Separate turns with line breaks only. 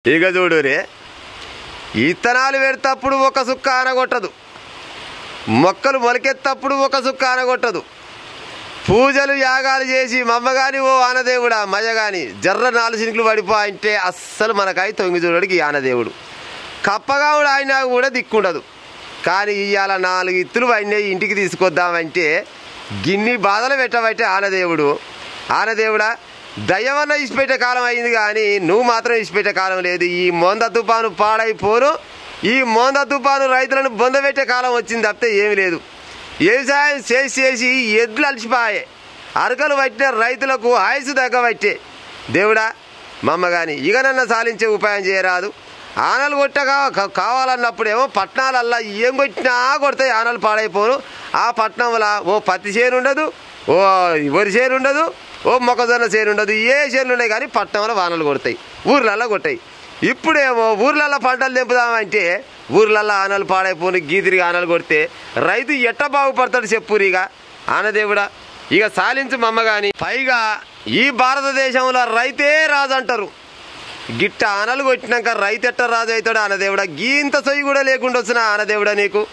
ఇక చూడురే, ఇత్తనాలు పెడతప్పుడు ఒక సుక్క ఆనగొట్టదు, మొక్కలు మొలకెత్తప్పుడు ఒక సుక్క ఆనగొట్టదు. పూజలు యాగాలు చేసి మమ్మగాని ఓ ఆనదేవుడా మజగాని జర్ర 4 చినుకులు పడిపో అంటే అస్సలు మనకాయ తొంగి చూడడికి ఆనదేవుడు. కప్పగావుడు ఆయన కూడా దిక్కుండదు. కానీ ఇవాళ 4 ఇత్తులు పడినాయి ఇంటికి తీసుకొద్దామంటే గిన్ని బాధలు పెట్టబట్టే ఆనదేవుడు. ఆనదేవుడా దయ్యమన్న ఇసిపెట్టే కాలం అయింది, కానీ నువ్వు మాత్రం ఇసిపెట్టే కాలం లేదు. ఈ మోంద తుఫాను పాడైపోను, ఈ మోంద తుఫాను రైతులను బొందబెట్టే కాలం వచ్చింది తప్పితే ఏమి లేదు. వ్యవసాయం చేసి చేసి ఎడ్లు అలసిపోయే, అరకలు పట్టిన రైతులకు ఆయుసు తగ్గబట్టే. దేవుడా మమ్మగాని ఇకనన్నా సాలించే ఉపాయం చేయరాదు. ఆనలు కొట్టగా కావాలన్నప్పుడేమో పట్టణాలల్లా ఏం కొట్టినా కొడతాయి, ఆనలు పాడైపోను. ఆ పట్టణంలో ఓ పత్తి చేను ఉండదు, ఓ వరి చేను ఉండదు, ఓ మొక్కజొన్న చేను ఉండదు, ఏ చేనులు ఉన్నాయి కానీ పట్టణంలో వానలు కొడతాయి, ఊర్లల్లో కొట్టాయి. ఇప్పుడేమో ఊర్లల్లో పంటలు తెంపుదామంటే ఊర్లల్లో ఆనలు పాడైపోను, గీతిరిగా ఆనలు కొడితే రైతు ఎట్ట బాగుపడతాడు చెప్పురిగా. ఆనదేవుడా ఇక సాలించు మమ్మగాని. పైగా ఈ భారతదేశంలో రైతే రాజు అంటారు. గిట్ట ఆనలు కొట్టినాక రైతు ఎట్ట రాజు అవుతాడు ఆనదేవుడా? గీంత సొయ్యి కూడా లేకుండా వచ్చిన ఆనదేవుడా నీకు.